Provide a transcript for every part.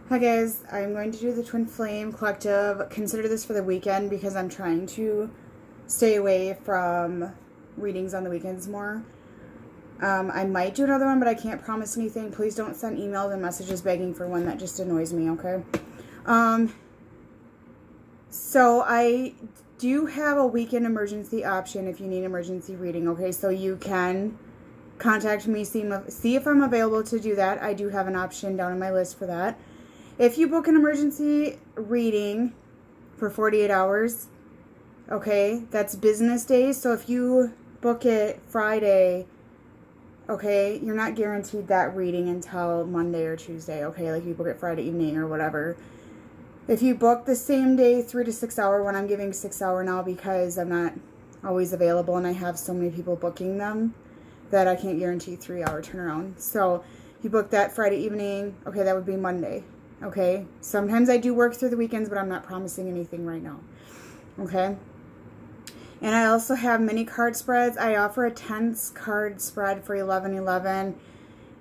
Hi guys, I'm going to do the Twin Flame Collective. Consider this for the weekend because I'm trying to stay away from readings on the weekends more. I might do another one, but I can't promise anything. Please don't send emails and messages begging for one. That just annoys me, okay? So I do have a weekend emergency option if you need emergency reading, okay? So you can contact me, see if I'm available to do that. I do have an option down on my list for that. If you book an emergency reading for 48 hours, okay, that's business days. So if you book it Friday, okay, you're not guaranteed that reading until Monday or Tuesday, okay? Like you book it Friday evening or whatever. If you book the same day, 3 to 6 hour one, I'm giving 6 hour now because I'm not always available and I have so many people booking them that I can't guarantee 3 hour turnaround. So you book that Friday evening, okay, that would be Monday. Okay, sometimes I do work through the weekends, but I'm not promising anything right now. Okay, and I also have mini card spreads. I offer a 10 card spread for $11.11,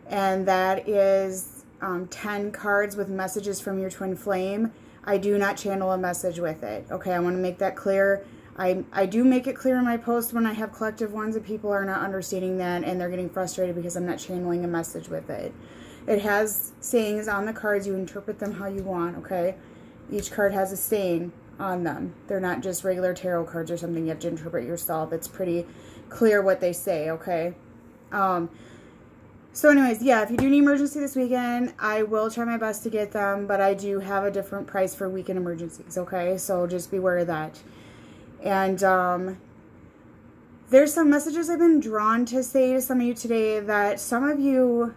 and that is 10 cards with messages from your twin flame. I do not channel a message with it. Okay, I want to make that clear. I do make it clear in my post when I have collective ones that people are not understanding that and they're getting frustrated because I'm not channeling a message with it. It has sayings on the cards. You interpret them how you want, okay? Each card has a saying on them. They're not just regular tarot cards or something you have to interpret yourself. It's pretty clear what they say, okay? So anyways, yeah, if you do need emergency this weekend, I will try my best to get them, but I do have a different price for weekend emergencies, okay? So just be aware of that. And there's some messages I've been drawn to say to some of you today that some of you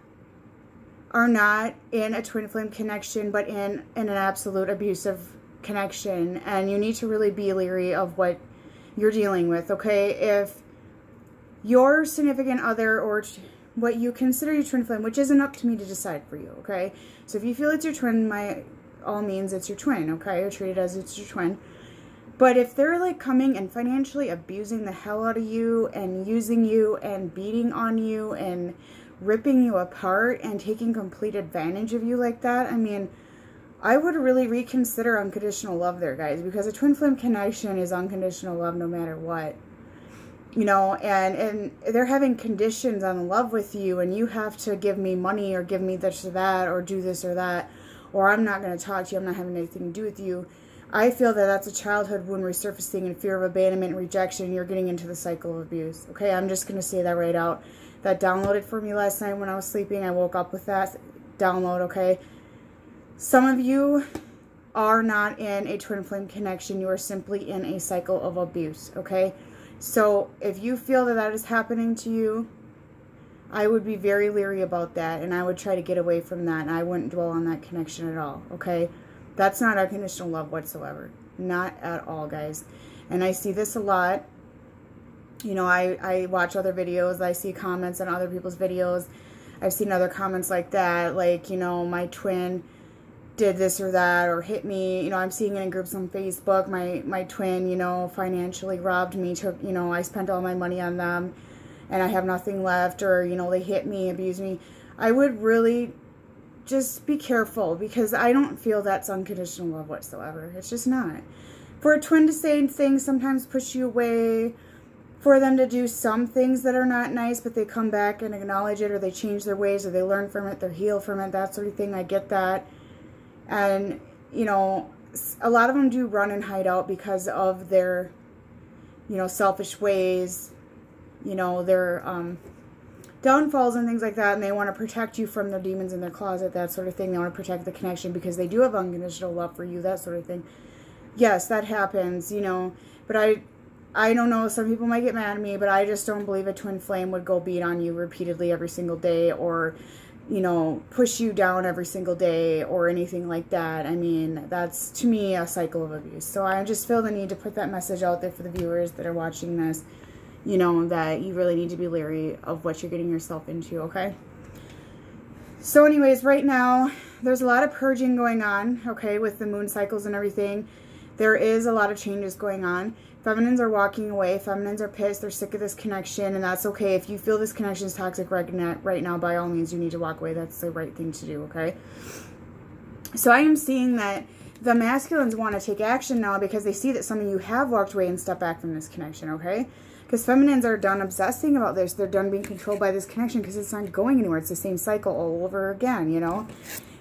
are not in a twin flame connection, but in an absolute abusive connection. And you need to really be leery of what you're dealing with, okay? If your significant other or what you consider your twin flame, which isn't up to me to decide for you, okay? So if you feel it's your twin, by all means, it's your twin, okay? Or treat it as it's your twin. But if they're like coming and financially abusing the hell out of you and using you and beating on you and ripping you apart and taking complete advantage of you like that, I mean, I would really reconsider unconditional love there, guys, because a twin flame connection is unconditional love no matter what. You know, and they're having conditions on love with you, and you have to give me money or give me this or that or do this or that, or I'm not going to talk to you, I'm not having anything to do with you. I feel that that's a childhood wound resurfacing and fear of abandonment and rejection, and you're getting into the cycle of abuse. Okay, I'm just going to say that right out. That downloaded for me last night when I was sleeping. I woke up with that download, okay? Some of you are not in a twin flame connection. You are simply in a cycle of abuse, okay? So if you feel that that is happening to you, I would be very leery about that, and I would try to get away from that, and I wouldn't dwell on that connection at all, okay? That's not unconditional love whatsoever. Not at all, guys. And I see this a lot. You know, I watch other videos. I see comments on other people's videos. I've seen other comments like that. Like, you know, my twin did this or that or hit me. You know, I'm seeing it in groups on Facebook. My twin, you know, financially robbed me. Took, you know, I spent all my money on them and I have nothing left. Or, you know, they hit me, abused me. I would really just be careful because I don't feel that's unconditional love whatsoever. It's just not. For a twin to say things sometimes push you away, for them to do some things that are not nice, but they come back and acknowledge it, or they change their ways, or they learn from it, they heal from it, that sort of thing. I get that. And, you know, a lot of them do run and hide out because of their, you know, selfish ways, you know, their downfalls and things like that, and they want to protect you from their demons in their closet, that sort of thing. They want to protect the connection because they do have unconditional love for you, that sort of thing. Yes, that happens, you know, but I don't know, some people might get mad at me, but I just don't believe a twin flame would go beat on you repeatedly every single day or, you know, push you down every single day or anything like that. I mean, that's, to me, a cycle of abuse. So I just feel the need to put that message out there for the viewers that are watching this, you know, that you really need to be leery of what you're getting yourself into, okay? So anyways, right now, there's a lot of purging going on, okay, with the moon cycles and everything. There is a lot of changes going on. Feminines are walking away. Feminines are pissed. They're sick of this connection, and that's okay. If you feel this connection is toxic right now, by all means, you need to walk away. That's the right thing to do, okay? So I am seeing that the masculines want to take action now because they see that some of you have walked away and stepped back from this connection, okay? Because feminines are done obsessing about this. They're done being controlled by this connection because it's not going anywhere. It's the same cycle all over again, you know?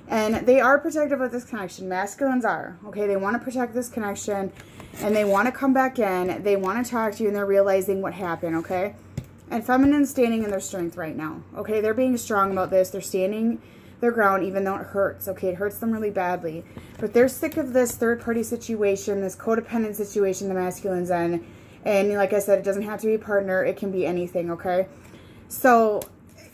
And they are protective of this connection. Masculines are, okay? They want to protect this connection and they want to come back in. They want to talk to you and they're realizing what happened, okay? And feminines standing in their strength right now, okay? They're being strong about this. They're standing their ground even though it hurts, okay? It hurts them really badly. But they're sick of this third-party situation, this codependent situation the masculine's in. And like I said, it doesn't have to be a partner. It can be anything, okay? So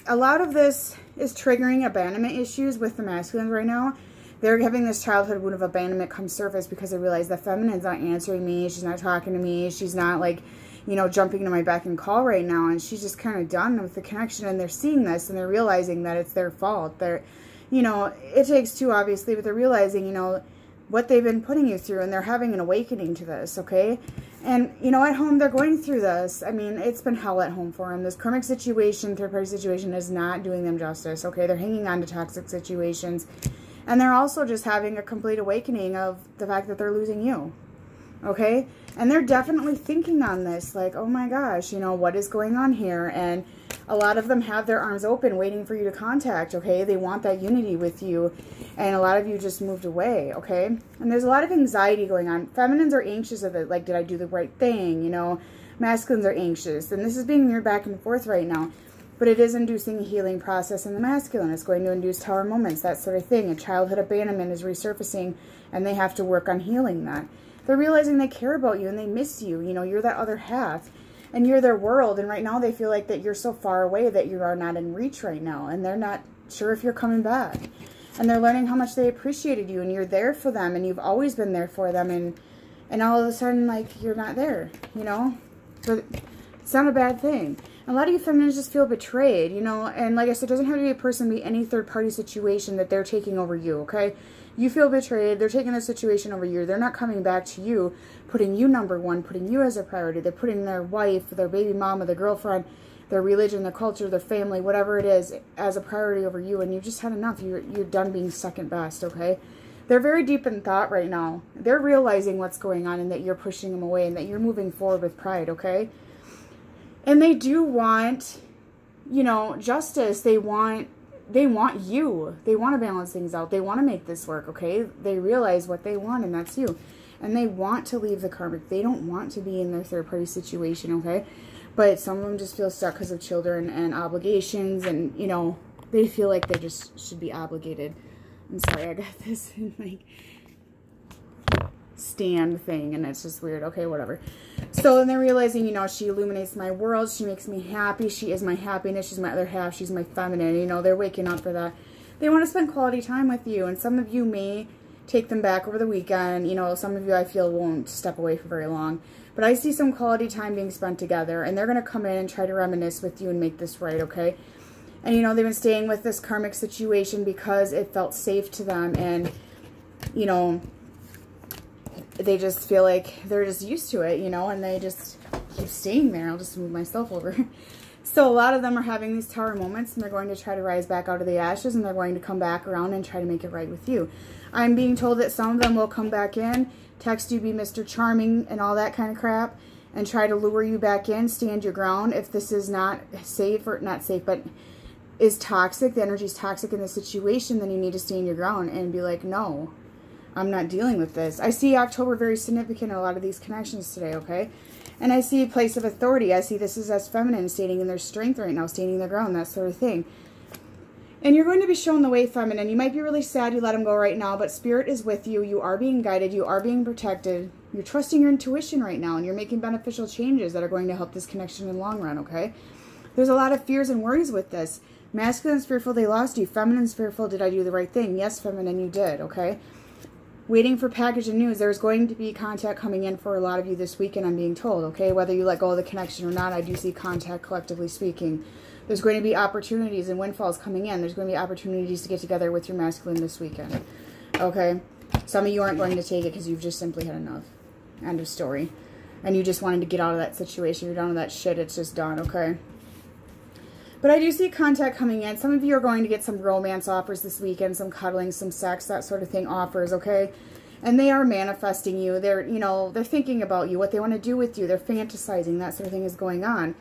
a lot of this is triggering abandonment issues with the masculines right now. They're having this childhood wound of abandonment come surface because they realize the feminine's not answering me. She's not talking to me. She's not, like, you know, jumping to my beck and call right now. And she's just kind of done with the connection. And they're seeing this and they're realizing that it's their fault. They're, you know, it takes two, obviously, but they're realizing, you know, what they've been putting you through. And they're having an awakening to this, okay? And, you know, at home, they're going through this. I mean, it's been hell at home for them. This karmic situation, third-party situation is not doing them justice, okay? They're hanging on to toxic situations. And they're also just having a complete awakening of the fact that they're losing you, okay? And they're definitely thinking on this, like, oh my gosh, you know, what is going on here? And a lot of them have their arms open waiting for you to contact, okay? They want that unity with you. And a lot of you just moved away, okay? And there's a lot of anxiety going on. Feminines are anxious of it, like, did I do the right thing? You know, masculines are anxious. And this is being mirrored back and forth right now. But it is inducing a healing process in the masculine. It's going to induce tower moments, that sort of thing. A childhood abandonment is resurfacing, and they have to work on healing that. They're realizing they care about you, and they miss you. You know, you're that other half, and you're their world. And right now they feel like that you're so far away that you are not in reach right now. And they're not sure if you're coming back. And they're learning how much they appreciated you, and you're there for them, and you've always been there for them. And all of a sudden, like, you're not there, you know? But it's not a bad thing. A lot of you feminines just feel betrayed, you know, and like I said, it doesn't have to be a person, be any third-party situation that they're taking over you, okay? You feel betrayed. They're taking their situation over you. They're not coming back to you, putting you number one, putting you as a priority. They're putting their wife, their baby mama, their girlfriend, their religion, their culture, their family, whatever it is, as a priority over you, and you've just had enough. You're done being second best, okay? They're very deep in thought right now. They're realizing what's going on and that you're pushing them away and that you're moving forward with pride, okay? And they do want, you know, justice. They want you. They want to balance things out. They want to make this work, okay? They realize what they want, and that's you. And they want to leave the karmic. They don't want to be in their third-party situation, okay? But some of them just feel stuck because of children and obligations, and, you know, they feel like they just should be obligated. I'm sorry, I got this in, like, stand thing, and it's just weird. Okay, whatever. So then they're realizing, you know, she illuminates my world. She makes me happy. She is my happiness. She's my other half. She's my feminine. You know, they're waking up for that. They want to spend quality time with you, and some of you may take them back over the weekend. You know, some of you I feel won't step away for very long. But I see some quality time being spent together, and they're going to come in and try to reminisce with you and make this right, okay? And, you know, they've been staying with this karmic situation because it felt safe to them, and, you know, they just feel like they're just used to it, you know, and they just keep staying there. I'll just move myself over. So a lot of them are having these tower moments, and they're going to try to rise back out of the ashes, and they're going to come back around and try to make it right with you. I'm being told that some of them will come back in, text you, be Mr. Charming and all that kind of crap, and try to lure you back in, stand your ground. If this is not safe, or not safe, but is toxic, the energy is toxic in the situation, then you need to stand your ground and be like, no, I'm not dealing with this. I see October very significant in a lot of these connections today, okay? And I see a place of authority. I see this is as feminine, standing in their strength right now, standing their ground, that sort of thing. And you're going to be shown the way, feminine. You might be really sad you let them go right now, but spirit is with you. You are being guided. You are being protected. You're trusting your intuition right now, and you're making beneficial changes that are going to help this connection in the long run, okay? There's a lot of fears and worries with this. Masculine's fearful they lost you. Feminine's fearful, did I do the right thing? Yes, feminine, you did, okay? Waiting for package and news. There's going to be contact coming in for a lot of you this weekend, I'm being told, okay? Whether you let go of the connection or not, I do see contact, collectively speaking. There's going to be opportunities and windfalls coming in. There's going to be opportunities to get together with your masculine this weekend, okay? Some of you aren't going to take it because you've just simply had enough. End of story. And you just wanted to get out of that situation. You're done with that shit. It's just done, okay? But I do see contact coming in. Some of you are going to get some romance offers this weekend, some cuddling, some sex, that sort of thing offers, okay? And they are manifesting you. They're, you know, they're thinking about you, what they want to do with you. They're fantasizing. That sort of thing is going on.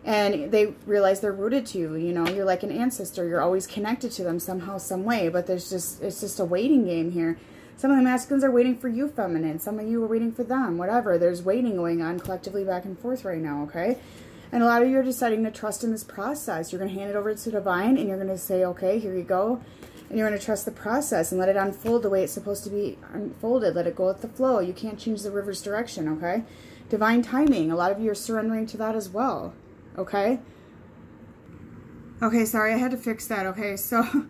And they realize they're rooted to you. You know, you're like an ancestor. You're always connected to them somehow, some way. But it's just a waiting game here. Some of the masculines are waiting for you, feminine. Some of you are waiting for them, whatever. There's waiting going on collectively back and forth right now, okay? And a lot of you are deciding to trust in this process. You're going to hand it over to divine, and you're going to say, okay, here you go. And you're going to trust the process and let it unfold the way it's supposed to be unfolded. Let it go with the flow. You can't change the river's direction, okay? Divine timing. A lot of you are surrendering to that as well, okay? Okay, sorry, I had to fix that, okay? So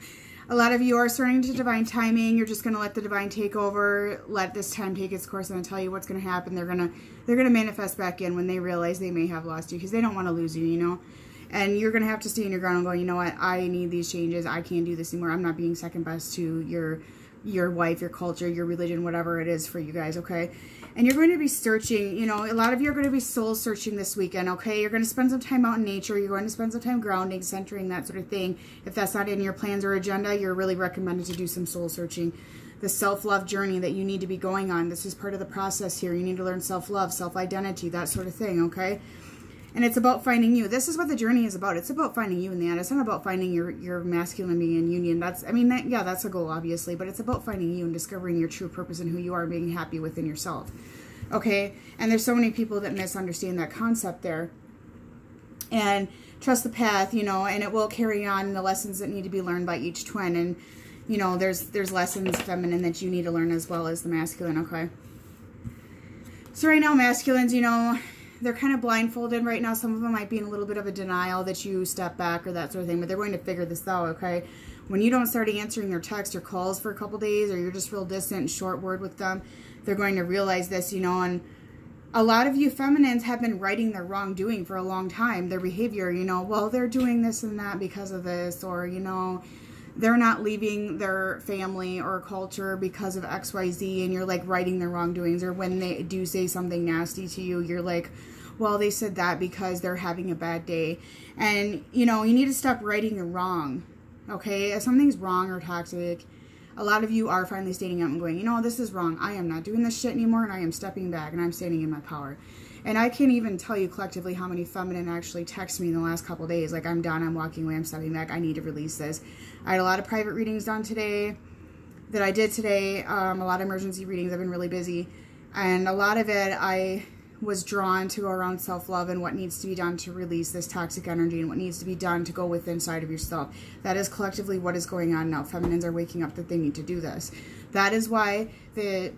a lot of you are surrendering to divine timing. You're just going to let the divine take over, let this time take its course, and I'll tell you what's going to happen. They're going to manifest back in when they realize they may have lost you, because they don't want to lose you, you know? And you're going to have to stay in your ground and go, you know what, I need these changes. I can't do this anymore. I'm not being second best to your wife, your culture, your religion, whatever it is for you guys, okay? And you're going to be searching, you know, a lot of you are going to be soul searching this weekend, okay? You're going to spend some time out in nature. You're going to spend some time grounding, centering, that sort of thing. If that's not in your plans or agenda, you're really recommended to do some soul searching. The self-love journey that you need to be going on. This is part of the process here. You need to learn self-love, self-identity, that sort of thing, okay? And it's about finding you. This is what the journey is about. It's about finding you in the end. It's not about finding your masculine being in union. That's, I mean, yeah, that's a goal, obviously. But it's about finding you and discovering your true purpose and who you are and being happy within yourself. Okay? And there's so many people that misunderstand that concept there. And trust the path, you know, and it will carry on the lessons that need to be learned by each twin. And, you know, there's lessons, feminine, that you need to learn as well as the masculine, okay? So right now, masculines, you know, they're kind of blindfolded right now. Some of them might be in a little bit of a denial that you step back or that sort of thing, but they're going to figure this out, okay? When you don't start answering their texts or calls for a couple days, or you're just real distant and short word with them, they're going to realize this, you know. And a lot of you feminines have been righting their wrongdoing for a long time. Their behavior, you know, well, they're doing this and that because of this, or, you know, they're not leaving their family or culture because of XYZ, and you're like righting their wrongdoings. Or when they do say something nasty to you, you're like, well, they said that because they're having a bad day. And, you know, you need to stop righting the wrong, okay? If something's wrong or toxic, a lot of you are finally standing up and going, you know, this is wrong. I am not doing this shit anymore, and I am stepping back, and I'm standing in my power. And I can't even tell you collectively how many feminine actually text me in the last couple of days. Like, I'm done, I'm walking away, I'm stepping back, I need to release this. I had a lot of private readings done today that I did today. A lot of emergency readings. I've been really busy. And a lot of it I was drawn to around self-love and what needs to be done to release this toxic energy and what needs to be done to go within inside of yourself. That is collectively what is going on now. Feminines are waking up that they need to do this. That is why the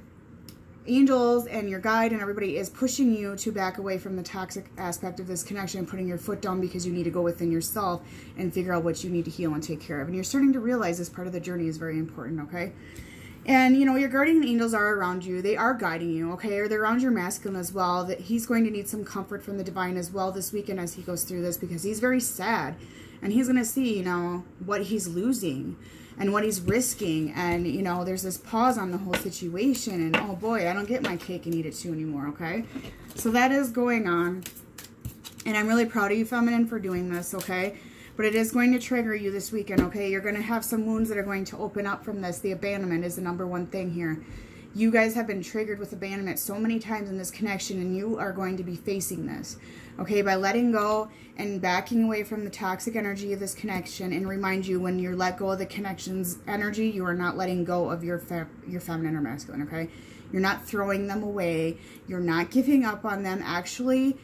angels and your guide and everybody is pushing you to back away from the toxic aspect of this connection, putting your foot down, because you need to go within yourself and figure out what you need to heal and take care of. And you're starting to realize this part of the journey is very important, okay? And, you know, your guardian angels are around you. They are guiding you, okay? Or they're around your masculine as well. That he's going to need some comfort from the divine as well this weekend as he goes through this, because he's very sad. And he's going to see, you know, what he's losing and what he's risking. And, you know, there's this pause on the whole situation. And, oh, boy, I don't get my cake and eat it too anymore, okay? So that is going on. And I'm really proud of you, feminine, for doing this, okay? But it is going to trigger you this weekend, okay? You're going to have some wounds that are going to open up from this. The abandonment is the #1 thing here. You guys have been triggered with abandonment so many times in this connection, and you are going to be facing this, okay? By letting go and backing away from the toxic energy of this connection. And remind you, when you let go of the connection's energy, you are not letting go of your feminine or masculine, okay? You're not throwing them away. You're not giving up on them. Actually,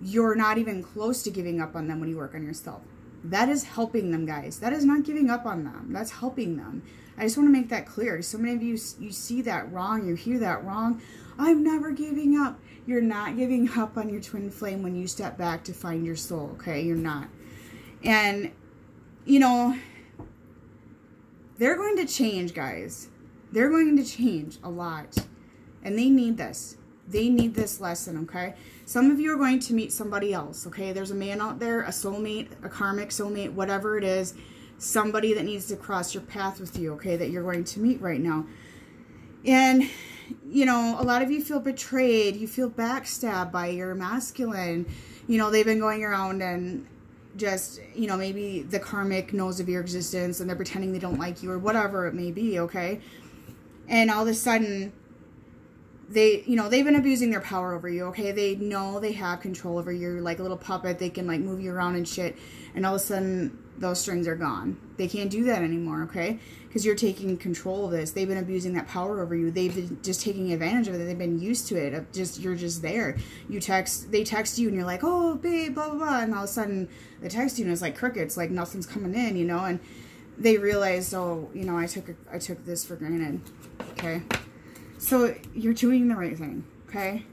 you're not even close to giving up on them when you work on yourself. That is helping them, guys. That is not giving up on them. That's helping them. I just want to make that clear. So many of you, you see that wrong. You hear that wrong. I'm never giving up. You're not giving up on your twin flame when you step back to find your soul, okay? You're not. And, you know, they're going to change, guys. They're going to change a lot. And they need this. They need this lesson, okay? Some of you are going to meet somebody else, okay? There's a man out there, a soulmate, a karmic soulmate, whatever it is, somebody that needs to cross your path with you, okay, that you're going to meet right now. And, you know, a lot of you feel betrayed. You feel backstabbed by your masculine. You know, they've been going around and just, you know, maybe the karmic knows of your existence and they're pretending they don't like you or whatever it may be, okay? And all of a sudden, they, you know, they've been abusing their power over you, okay? They know they have control over you, like a little puppet. They can, like, move you around and shit. And all of a sudden, those strings are gone. They can't do that anymore, okay? Because you're taking control of this. They've been abusing that power over you. They've been just taking advantage of it. They've been used to it. You're just there. They text you and you're like, oh, babe, blah, blah, blah. And all of a sudden, they text you and it's like crickets, like nothing's coming in, you know? And they realized, oh, you know, I took this for granted, okay? So you're doing the right thing, okay?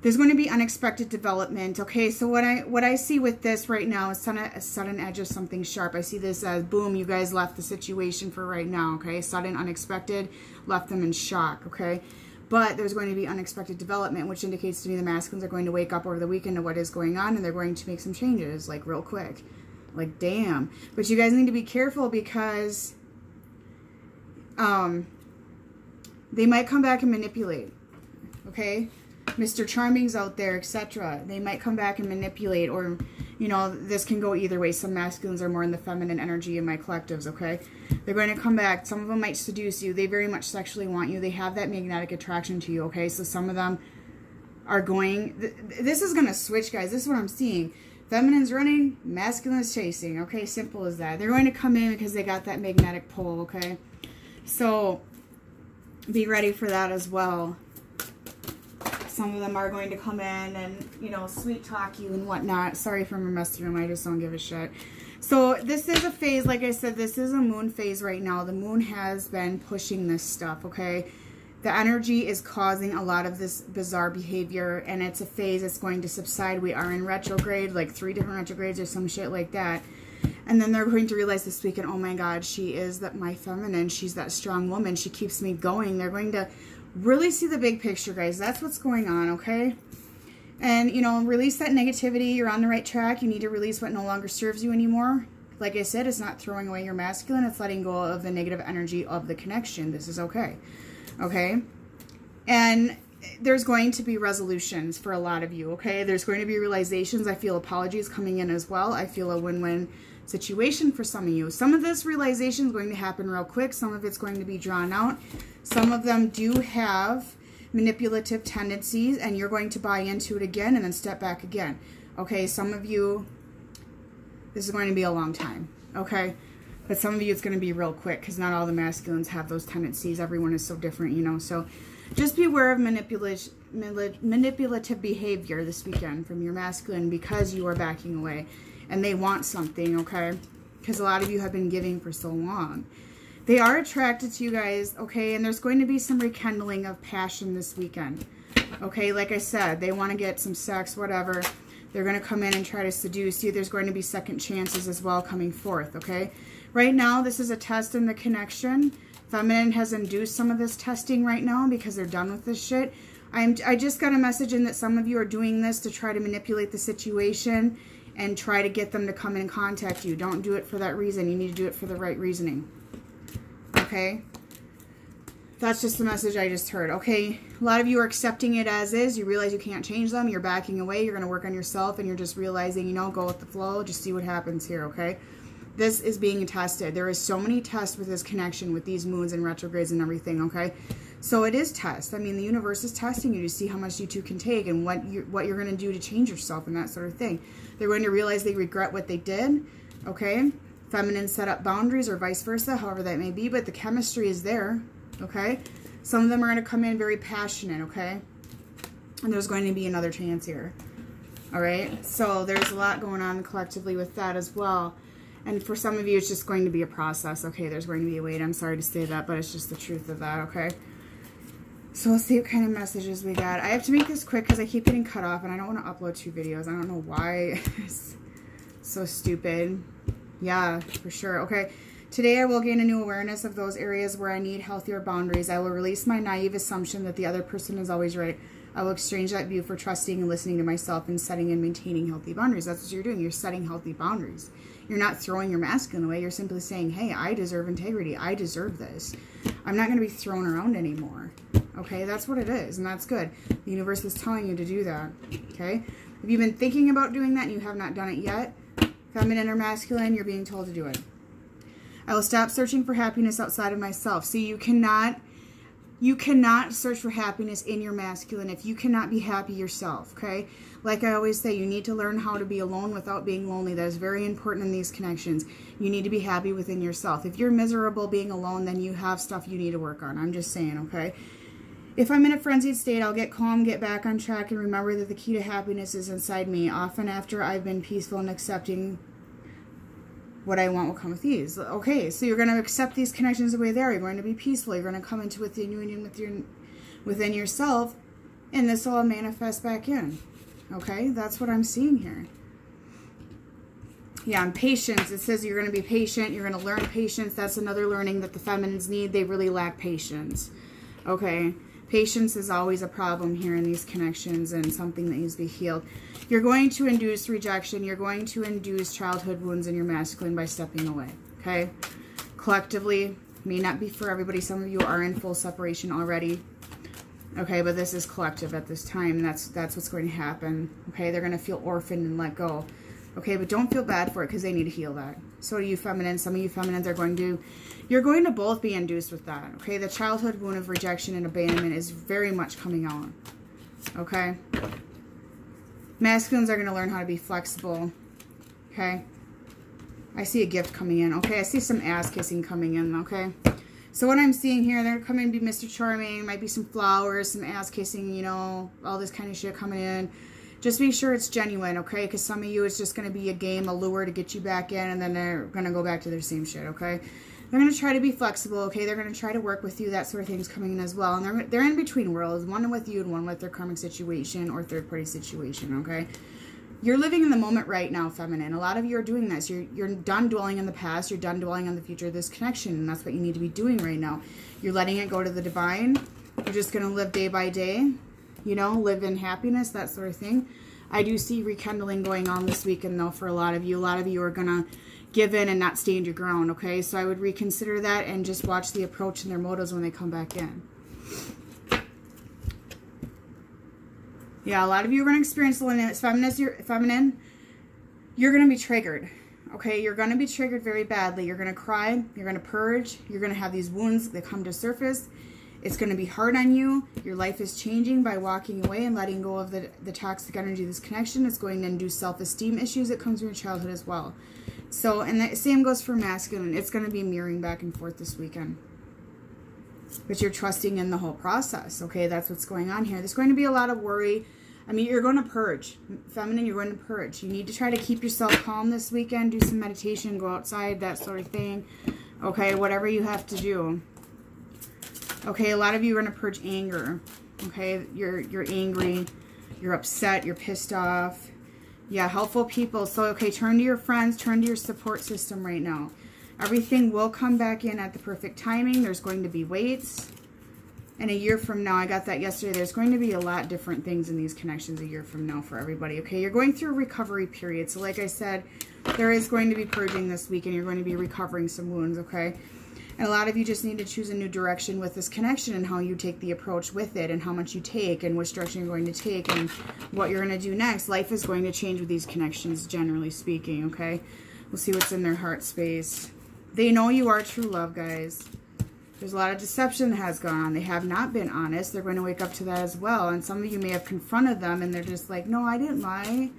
There's going to be unexpected development, okay? So what I see with this right now is a sudden edge of something sharp. I see this as, boom, you guys left the situation for right now, okay? Sudden, unexpected, left them in shock, okay? But there's going to be unexpected development, which indicates to me the masculines are going to wake up over the weekend to what is going on, and they're going to make some changes, like, real quick. Like, damn. But you guys need to be careful because they might come back and manipulate, okay? Mr. Charming's out there, etc. They might come back and manipulate, or, you know, this can go either way. Some masculines are more in the feminine energy in my collectives, okay? They're going to come back. Some of them might seduce you. They very much sexually want you. They have that magnetic attraction to you, okay? So some of them are going... This is going to switch, guys. This is what I'm seeing. Feminine's running, masculine's chasing, okay? Simple as that. They're going to come in because they got that magnetic pull, okay? So be ready for that as well. Some of them are going to come in and, you know, sweet talk you and whatnot. Sorry for my messy room. I just don't give a shit. So this is a phase, like I said, this is a moon phase right now. The moon has been pushing this stuff, okay? The energy is causing a lot of this bizarre behavior, and it's a phase that's going to subside. We are in retrograde, like 3 different retrogrades or some shit like that. And then they're going to realize this weekend, oh my God, she is my feminine. She's that strong woman. She keeps me going. They're going to really see the big picture, guys. That's what's going on, okay? And, you know, release that negativity. You're on the right track. You need to release what no longer serves you anymore. Like I said, it's not throwing away your masculine. It's letting go of the negative energy of the connection. This is okay. Okay? And there's going to be resolutions for a lot of you, okay? There's going to be realizations. I feel apologies coming in as well. I feel a win-win situation for some of you. Some of this realization is going to happen real quick. Some of it's going to be drawn out. Some of them do have manipulative tendencies, and you're going to buy into it again and then step back again. Okay, some of you, this is going to be a long time, okay? But some of you, it's going to be real quick because not all the masculines have those tendencies. Everyone is so different, you know. So just be aware of manipulative behavior this weekend from your masculine because you are backing away. And they want something, okay? Because a lot of you have been giving for so long. They are attracted to you guys, okay? And there's going to be some rekindling of passion this weekend, okay? Like I said, they want to get some sex, whatever. They're going to come in and try to seduce you. There's going to be second chances as well coming forth, okay? Right now, this is a test in the connection. Feminine has induced some of this testing right now because they're done with this shit. I just got a message in that some of you are doing this to try to manipulate the situation and try to get them to come in and contact you. Don't do it for that reason. You need to do it for the right reasoning. Okay? That's just the message I just heard. Okay? A lot of you are accepting it as is. You realize you can't change them. You're backing away. You're going to work on yourself. And you're just realizing, you know, go with the flow. Just see what happens here. Okay? This is being tested. There is so many tests with this connection, with these moons and retrogrades and everything. Okay? So it is test. I mean, the universe is testing you to see how much you two can take and what you're going to do to change yourself and that sort of thing. They're going to realize they regret what they did. Okay? Feminine set up boundaries or vice versa, however that may be. But the chemistry is there. Okay? Some of them are going to come in very passionate. Okay? And there's going to be another chance here. Alright? So there's a lot going on collectively with that as well. And for some of you, it's just going to be a process. Okay? There's going to be a wait. I'm sorry to say that, but it's just the truth of that. Okay? So let's see what kind of messages we got. I have to make this quick because I keep getting cut off and I don't want to upload 2 videos. I don't know why. It's so stupid. Yeah, for sure. Okay. Today I will gain a new awareness of those areas where I need healthier boundaries. I will release my naive assumption that the other person is always right. I will exchange that view for trusting and listening to myself and setting and maintaining healthy boundaries. That's what you're doing. You're setting healthy boundaries. You're not throwing your masculine away. You're simply saying, hey, I deserve integrity. I deserve this. I'm not going to be thrown around anymore. Okay, that's what it is, and that's good. The universe is telling you to do that, okay? If you've been thinking about doing that and you have not done it yet, Feminine or masculine, you're being told to do it. I will stop searching for happiness outside of myself. See, you cannot search for happiness in your masculine if you cannot be happy yourself, okay? Like I always say, you need to learn how to be alone without being lonely. That is very important in these connections. You need to be happy within yourself. If you're miserable being alone, then you have stuff you need to work on. I'm just saying, okay? If I'm in a frenzied state, I'll get calm, get back on track, and remember that the key to happiness is inside me. Often after I've been peaceful and accepting what I want will come with ease. Okay, so you're going to accept these connections the way they are. You're going to be peaceful. You're going to come into within union within yourself, and this will all manifest back in. Okay, that's what I'm seeing here. Yeah, and patience. It says you're going to be patient. You're going to learn patience. That's another learning that the feminines need. They really lack patience. Okay, patience is always a problem here in these connections and something that needs to be healed. You're going to induce rejection. You're going to induce childhood wounds in your masculine by stepping away. Okay, collectively, may not be for everybody. Some of you are in full separation already. Okay, but this is collective at this time, and that's what's going to happen. Okay, they're going to feel orphaned and let go. Okay, but don't feel bad for it because they need to heal that. So do you feminines. Some of you feminines are going to, you're going to both be induced with that. Okay, the childhood wound of rejection and abandonment is very much coming out. Okay, masculines are going to learn how to be flexible. Okay, I see a gift coming in. Okay, I see some ass kissing coming in. Okay. So what I'm seeing here, they're coming to be Mr. Charming. Might be some flowers, some ass kissing, you know, all this kind of shit coming in. Just be sure it's genuine, okay? Because some of you, it's just going to be a game, a lure to get you back in, and then they're going to go back to their same shit, okay? They're going to try to be flexible, okay? They're going to try to work with you. That sort of thing's coming in as well. And they're in between worlds, one with you and one with their karmic situation or third-party situation, okay? You're living in the moment right now, feminine. A lot of you are doing this. You're done dwelling in the past. You're done dwelling on the future of this connection. And that's what you need to be doing right now. You're letting it go to the divine. You're just going to live day by day. You know, live in happiness, that sort of thing. I do see rekindling going on this weekend, though, for a lot of you. A lot of you are going to give in and not stand your ground, okay? So I would reconsider that and just watch the approach and their motives when they come back in. Yeah, a lot of you are going to experience loneliness. Feminine, you're going to be triggered. Okay, you're going to be triggered very badly. You're going to cry. You're going to purge. You're going to have these wounds that come to surface. It's going to be hard on you. Your life is changing by walking away and letting go of the toxic energy of this connection. It's going to induce self-esteem issues that comes from your childhood as well. So, and the same goes for masculine. It's going to be mirroring back and forth this weekend. But you're trusting in the whole process, okay? That's what's going on here. There's going to be a lot of worry. I mean, you're going to purge. Feminine, you're going to purge. You need to try to keep yourself calm this weekend. Do some meditation, go outside, that sort of thing. Okay, whatever you have to do. Okay, a lot of you are going to purge anger. Okay, you're angry. You're upset. You're pissed off. Yeah, helpful people. So, okay, turn to your friends. Turn to your support system right now. Everything will come back in at the perfect timing. There's going to be weights. And a year from now, I got that yesterday, there's going to be a lot different things in these connections a year from now for everybody. Okay, you're going through a recovery period. So like I said, there is going to be purging this week and you're going to be recovering some wounds, okay? And a lot of you just need to choose a new direction with this connection and how you take the approach with it and how much you take and which direction you're going to take and what you're going to do next. Life is going to change with these connections, generally speaking, okay? We'll see what's in their heart space. They know you are true love, guys. There's a lot of deception that has gone on. They have not been honest. They're going to wake up to that as well. And some of you may have confronted them and they're just like, no, I didn't lie.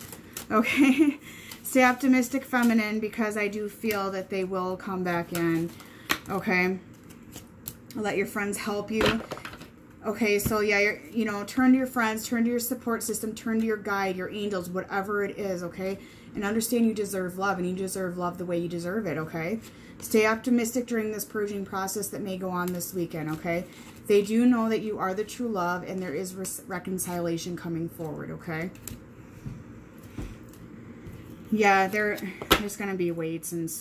Okay? Stay optimistic, feminine, because I do feel that they will come back in. Okay? Let your friends help you. Okay, so yeah, you know, turn to your friends, turn to your support system, turn to your guide, your angels, whatever it is, okay? And understand you deserve love, and you deserve love the way you deserve it, okay? Stay optimistic during this purging process that may go on this weekend, okay? They do know that you are the true love, and there is reconciliation coming forward, okay? Yeah, there's going to be weights and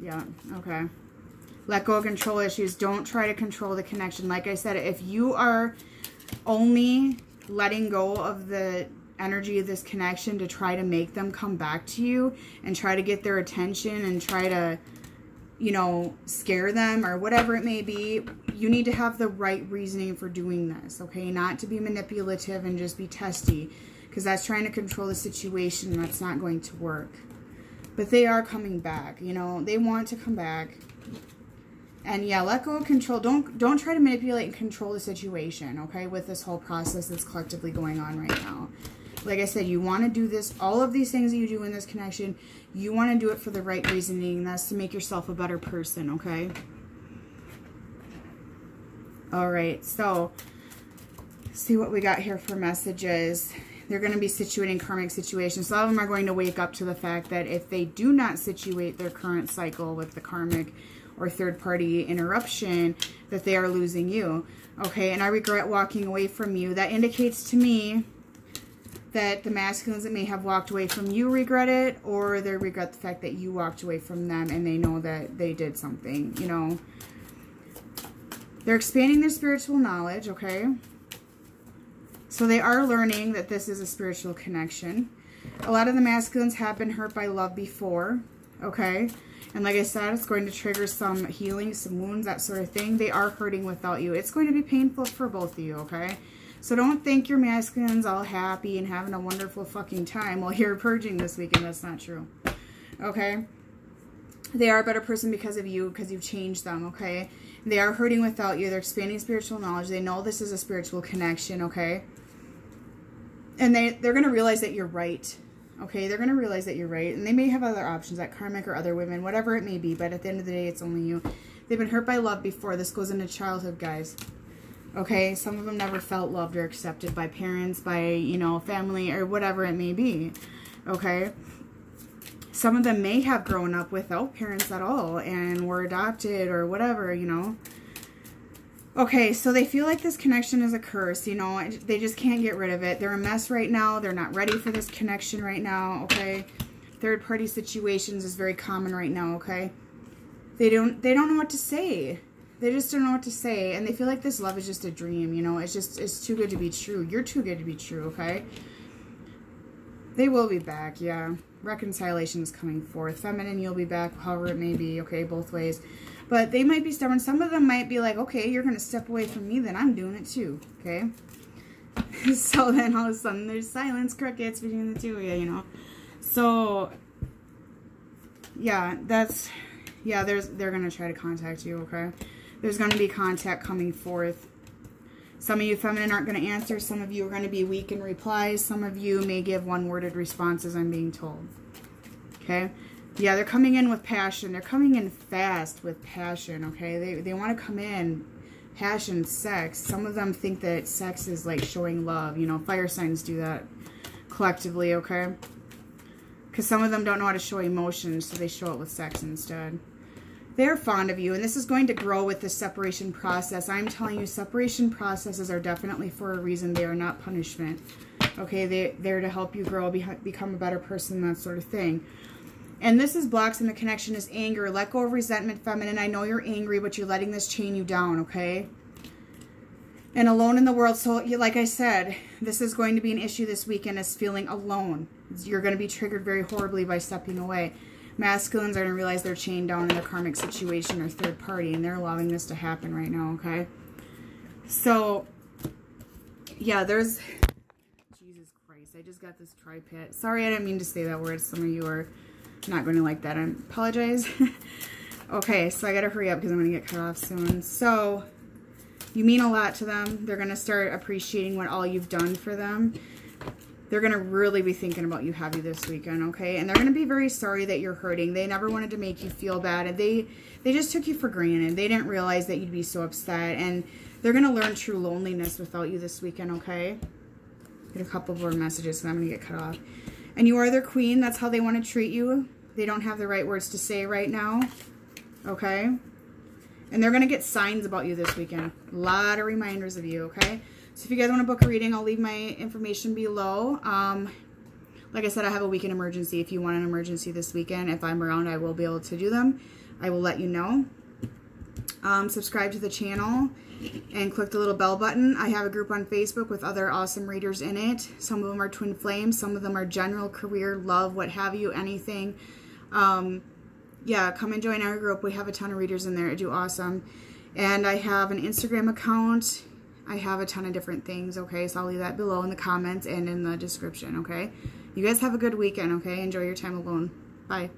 yeah, okay. Let go of control issues. Don't try to control the connection. Like I said, if you are only letting go of the energy of this connection to try to make them come back to you and try to get their attention and try to, you know, scare them or whatever it may be, you need to have the right reasoning for doing this, okay? Not to be manipulative and just be testy, because that's trying to control the situation and that's not going to work. But they are coming back, you know. They want to come back. And yeah, let go of control. Don't try to manipulate and control the situation, okay, with this whole process that's collectively going on right now. Like I said, you want to do this, all of these things that you do in this connection, you want to do it for the right reasoning. That's to make yourself a better person, okay? All right, so see what we got here for messages. They're going to be situating karmic situations. Some of them are going to wake up to the fact that if they do not situate their current cycle with the karmic or third-party interruption, that they are losing you. Okay, and I regret walking away from you. That indicates to me that the masculines that may have walked away from you regret it, or they regret the fact that you walked away from them and they know that they did something, you know. They're expanding their spiritual knowledge, okay? So they are learning that this is a spiritual connection. A lot of the masculines have been hurt by love before, okay? And like I said, it's going to trigger some healing, some wounds, that sort of thing. They are hurting without you. It's going to be painful for both of you, okay? So don't think your masculine's all happy and having a wonderful fucking time while you're purging this weekend. That's not true, okay? They are a better person because of you, because you've changed them, okay? They are hurting without you. They're expanding spiritual knowledge. They know this is a spiritual connection, okay? And they're going to realize that you're right. Okay, they're going to realize that you're right. And they may have other options, like karmic or other women, whatever it may be. But at the end of the day, it's only you. They've been hurt by love before. This goes into childhood, guys. Okay, some of them never felt loved or accepted by parents, by, you know, family, or whatever it may be. Okay? Some of them may have grown up without parents at all and were adopted or whatever, you know. Okay, so they feel like this connection is a curse, you know. They just can't get rid of it. They're a mess right now. They're not ready for this connection right now, okay? Third-party situations is very common right now, okay? They don't know what to say. They just don't know what to say. And they feel like this love is just a dream, you know. It's too good to be true. You're too good to be true, okay? They will be back, yeah. Reconciliation is coming forth. Feminine, you'll be back, however it may be, okay? Both ways. But they might be stubborn. Some of them might be like, okay, you're going to step away from me, then I'm doing it too, okay? So then all of a sudden there's silence, crickets between the two of you, you know? So, yeah, they're going to try to contact you, okay? There's going to be contact coming forth. Some of you feminine aren't going to answer. Some of you are going to be weak in replies. Some of you may give one-worded responses, I'm being told. Okay? Yeah, they're coming in with passion. They're coming in fast with passion, okay? They want to come in, passion, sex. Some of them think that sex is like showing love. You know, fire signs do that collectively, okay? Because some of them don't know how to show emotions, so they show it with sex instead. They're fond of you, and this is going to grow with the separation process. I'm telling you, separation processes are definitely for a reason. They are not punishment, okay? They're to help you grow, become a better person, that sort of thing. And this is blocks, and the connection is anger. Let go of resentment, feminine. I know you're angry, but you're letting this chain you down, okay? And alone in the world. So, like I said, this is going to be an issue this weekend, is feeling alone. You're going to be triggered very horribly by stepping away. Masculines are going to realize they're chained down in their karmic situation or third party, and they're allowing this to happen right now, okay? So, yeah, there's... Jesus Christ, I just got this tri-pit. Sorry, I didn't mean to say that word. Some of you are not going to like that. I apologize. Okay, so I got to hurry up because I'm going to get cut off soon. So, you mean a lot to them. They're going to start appreciating what all you've done for them. They're going to really be thinking about you heavy this weekend, okay? And they're going to be very sorry that you're hurting. They never wanted to make you feel bad. And they just took you for granted. They didn't realize that you'd be so upset. And they're going to learn true loneliness without you this weekend, okay? Get a couple more messages, so I'm going to get cut off. And you are their queen. That's how they want to treat you. They don't have the right words to say right now, okay? And they're going to get signs about you this weekend. A lot of reminders of you, okay? So if you guys want to book a reading, I'll leave my information below. Like I said, I have a weekend emergency. If you want an emergency this weekend, if I'm around, I will be able to do them. I will let you know. Subscribe to the channel and click the little bell button. I have a group on Facebook with other awesome readers in it. Some of them are twin flames. Some of them are general, career, love, what have you, anything. Yeah, come and join our group. We have a ton of readers in there. I do awesome. And I have an Instagram account. I have a ton of different things, okay? So I'll leave that below in the comments and in the description, okay? You guys have a good weekend, okay? Enjoy your time alone. Bye.